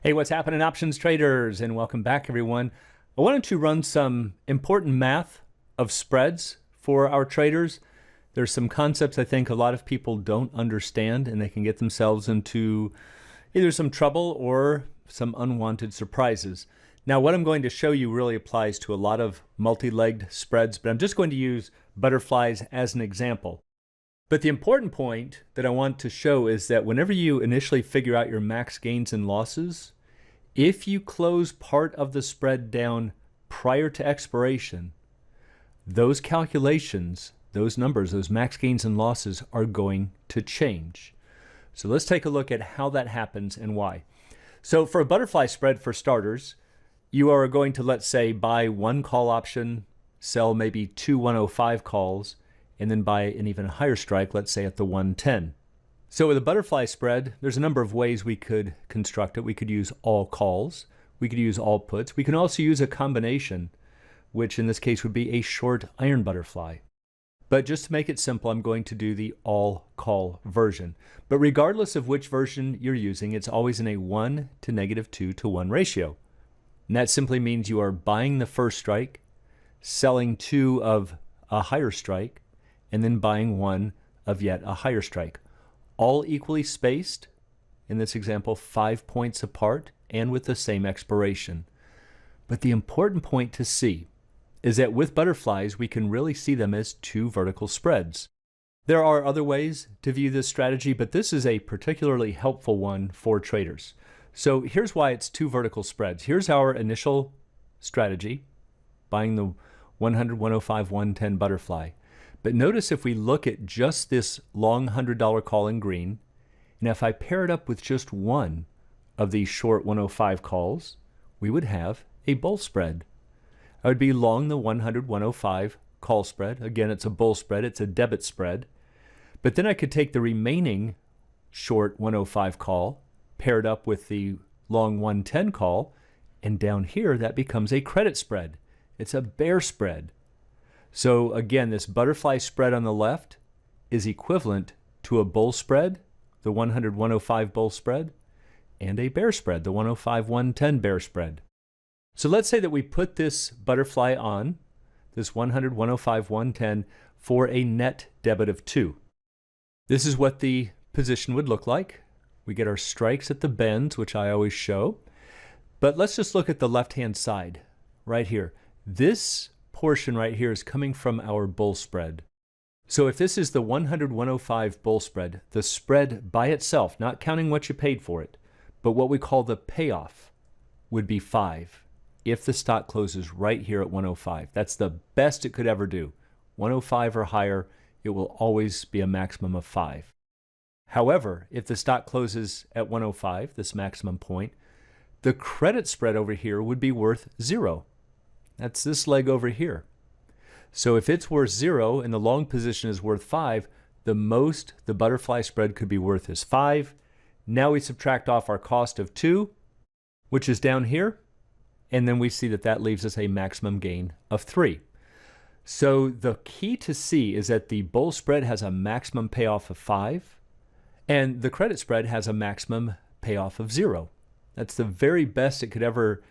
Hey, what's happening, options traders? And welcome back, everyone. I wanted to run some important math of spreads for our traders. There's some concepts I think a lot of people don't understand, and they can get themselves into either some trouble or some unwanted surprises. Now, what I'm going to show you really applies to a lot of multi-legged spreads, but I'm just going to use butterflies as an example. But the important point that I want to show is that whenever you initially figure out your max gains and losses, if you close part of the spread down prior to expiration, those calculations, those numbers, those max gains and losses are going to change. So let's take a look at how that happens and why. So for a butterfly spread, for starters, you are going to, let's say, buy one call option, sell maybe two 105 calls, and then buy an even higher strike, let's say at the 110. So with a butterfly spread, there's a number of ways we could construct it. We could use all calls. We could use all puts. We can also use a combination, which in this case would be a short iron butterfly. But just to make it simple, I'm going to do the all call version. But regardless of which version you're using, it's always in a 1 to -2 to 1 ratio. And that simply means you are buying the first strike, selling two of a higher strike, and then buying one of yet a higher strike. All equally spaced, in this example, 5 points apart and with the same expiration. But the important point to see is that with butterflies, we can really see them as two vertical spreads. There are other ways to view this strategy, but this is a particularly helpful one for traders. So here's why it's two vertical spreads. Here's our initial strategy, buying the 100, 105, 110 butterfly. But notice if we look at just this long $100 call in green, and if I pair it up with just one of these short 105 calls, we would have a bull spread. I would be long the 100, 105 call spread. Again, it's a bull spread, it's a debit spread. But then I could take the remaining short 105 call, paired up with the long 110 call, and down here that becomes a credit spread. It's a bear spread. So again, this butterfly spread on the left is equivalent to a bull spread, the 100, 105 bull spread, and a bear spread, the 105, 110 bear spread. So let's say that we put this butterfly on, this 100, 105, 110, for a net debit of 2. This is what the position would look like. We get our strikes at the bends, which I always show. But let's just look at the left-hand side right here. This portion right here is coming from our bull spread. So if this is the 100, 105 bull spread, the spread by itself, not counting what you paid for it, but what we call the payoff, would be 5 if the stock closes right here at 105. That's the best it could ever do. 105 or higher, it will always be a maximum of 5. However, if the stock closes at 105, this maximum point, the credit spread over here would be worth 0. That's this leg over here. So if it's worth 0 and the long position is worth 5, the most the butterfly spread could be worth is 5. Now we subtract off our cost of 2, which is down here, and then we see that that leaves us a maximum gain of 3. So the key to see is that the bull spread has a maximum payoff of 5, and the credit spread has a maximum payoff of 0. That's the very best it could ever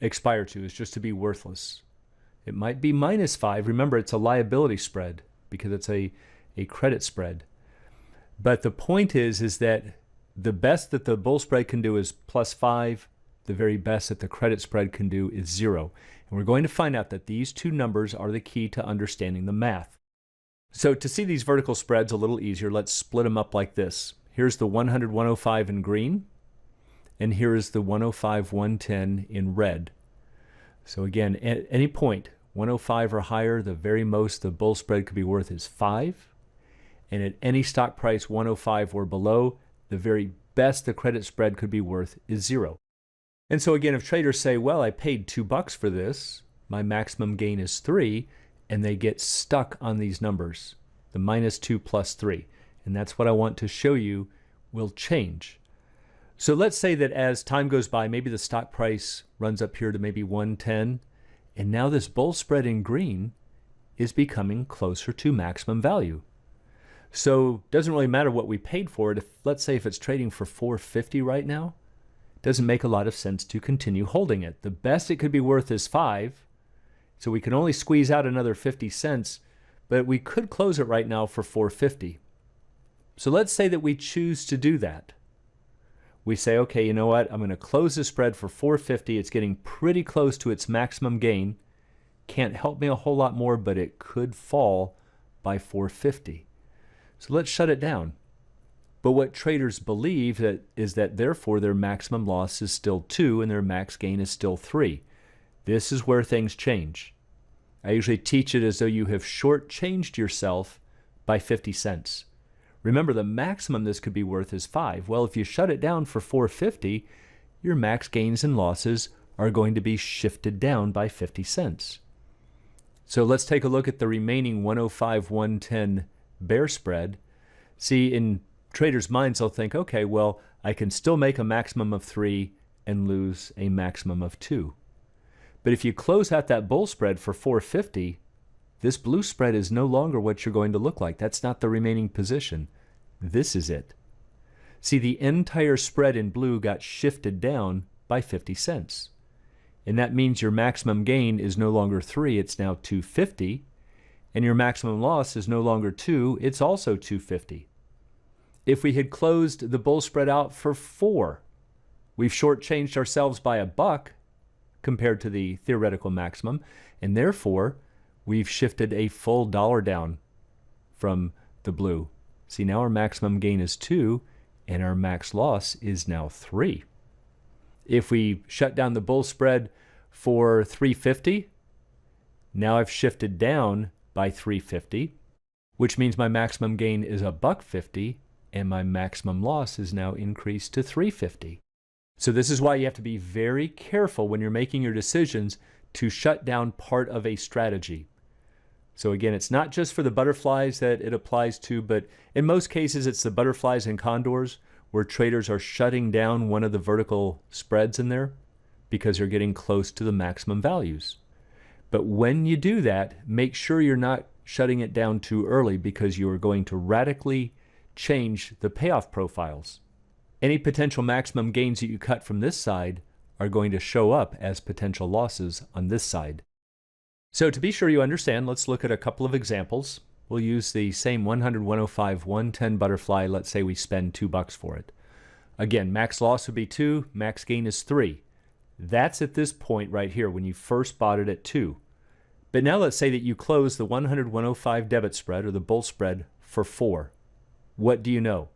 expire to, is just to be worthless. It might be -5. Remember, it's a liability spread because it's a credit spread. But the point is that the best that the bull spread can do is +5. The very best that the credit spread can do is 0. And we're going to find out that these two numbers are the key to understanding the math. So to see these vertical spreads a little easier, let's split them up like this. Here's the 100, 105 in green, and here is the 105, 110 in red. So again, at any point, 105 or higher, the very most the bull spread could be worth is 5. And at any stock price 105 or below, the very best the credit spread could be worth is 0. And so again, if traders say, well, I paid $2 for this, my maximum gain is 3, and they get stuck on these numbers, the -2 + 3. And that's what I want to show you will change. So let's say that as time goes by, maybe the stock price runs up here to maybe 110, and now this bull spread in green is becoming closer to maximum value. So it doesn't really matter what we paid for it. Let's say if it's trading for 450 right now, doesn't make a lot of sense to continue holding it. The best it could be worth is 5, so we can only squeeze out another 50 cents, but we could close it right now for 4.50. So let's say that we choose to do that. We say, okay, you know what? I'm going to close the spread for 4.50. It's getting pretty close to its maximum gain. Can't help me a whole lot more, but it could fall by 4.50. So let's shut it down. But what traders believe is that therefore their maximum loss is still 2 and their max gain is still 3. This is where things change. I usually teach it as though you have shortchanged yourself by 50 cents. Remember, the maximum this could be worth is 5. Well, if you shut it down for 4.50, your max gains and losses are going to be shifted down by 50 cents. So let's take a look at the remaining 105-110 bear spread. See, in traders' minds, they'll think, okay, well, I can still make a maximum of 3 and lose a maximum of 2. But if you close out that bull spread for 4.50, this blue spread is no longer what you're going to look like. That's not the remaining position. This is it. See, the entire spread in blue got shifted down by 50 cents. And that means your maximum gain is no longer 3, it's now 2.50. And your maximum loss is no longer 2, it's also 2.50. If we had closed the bull spread out for 4, we've shortchanged ourselves by $1 compared to the theoretical maximum, and therefore we've shifted a full dollar down from the blue. See, now our maximum gain is 2 and our max loss is now 3. If we shut down the bull spread for 3.50, now I've shifted down by 3.50, which means my maximum gain is $1.50 and my maximum loss is now increased to 3.50. So this is why you have to be very careful when you're making your decisions to shut down part of a strategy. So again, it's not just for the butterflies that it applies to, but in most cases it's the butterflies and condors where traders are shutting down one of the vertical spreads in there because they're getting close to the maximum values. But when you do that, make sure you're not shutting it down too early because you are going to radically change the payoff profiles. Any potential maximum gains that you cut from this side are going to show up as potential losses on this side. So to be sure you understand, let's look at a couple of examples. We'll use the same 100, 105, 110 butterfly. Let's say we spend $2 for it. Again, max loss would be 2, max gain is 3. That's at this point right here when you first bought it at 2. But now let's say that you close the 100, 105 debit spread or the bull spread for 4. What do you know?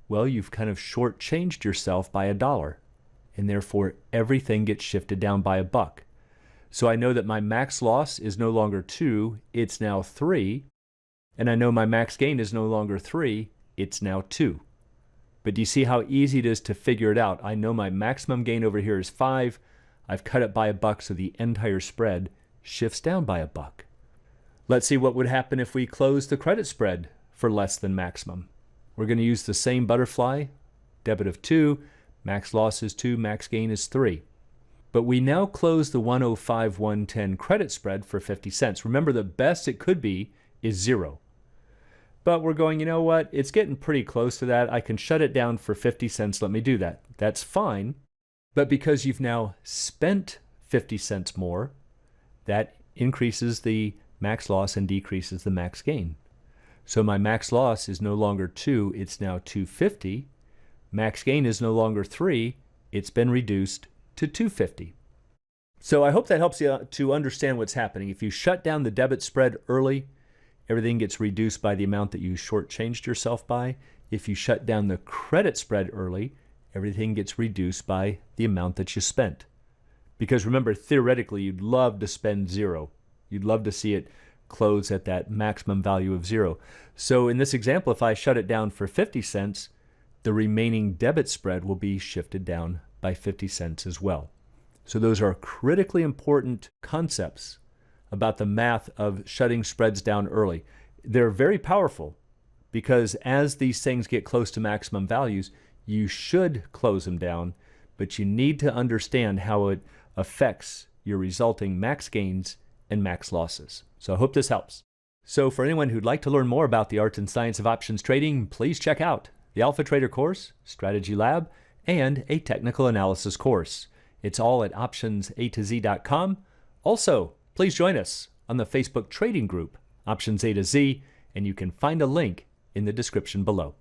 Well, you've kind of shortchanged yourself by $1, and therefore everything gets shifted down by $1. So I know that my max loss is no longer 2, it's now 3, and I know my max gain is no longer 3, it's now 2. But do you see how easy it is to figure it out? I know my maximum gain over here is 5, I've cut it by $1, so the entire spread shifts down by $1. Let's see what would happen if we close the credit spread for less than maximum. We're going to use the same butterfly, debit of 2, max loss is 2, max gain is 3. But we now close the 105, 110 credit spread for 50 cents. Remember, the best it could be is 0. But we're going, you know what, it's getting pretty close to that. I can shut it down for 50 cents. Let me do that. That's fine. But because you've now spent 50 cents more, that increases the max loss and decreases the max gain. So my max loss is no longer 2, it's now 2.50. Max gain is no longer 3, it's been reduced to 2.50. So I hope that helps you to understand what's happening. If you shut down the debit spread early, everything gets reduced by the amount that you shortchanged yourself by. If you shut down the credit spread early, everything gets reduced by the amount that you spent. Because remember, theoretically, you'd love to spend 0. You'd love to see it close at that maximum value of 0. So in this example, if I shut it down for 50 cents, the remaining debit spread will be shifted down by 50 cents as well. So those are critically important concepts about the math of shutting spreads down early. They're very powerful because as these things get close to maximum values, you should close them down, but you need to understand how it affects your resulting max gains and max losses. So I hope this helps. So for anyone who'd like to learn more about the art and science of options trading, please check out the Alpha Trader course, Strategy Lab, and a technical analysis course. It's all at optionsatoz.com. Also, please join us on the Facebook trading group, Options A to Z, and you can find a link in the description below.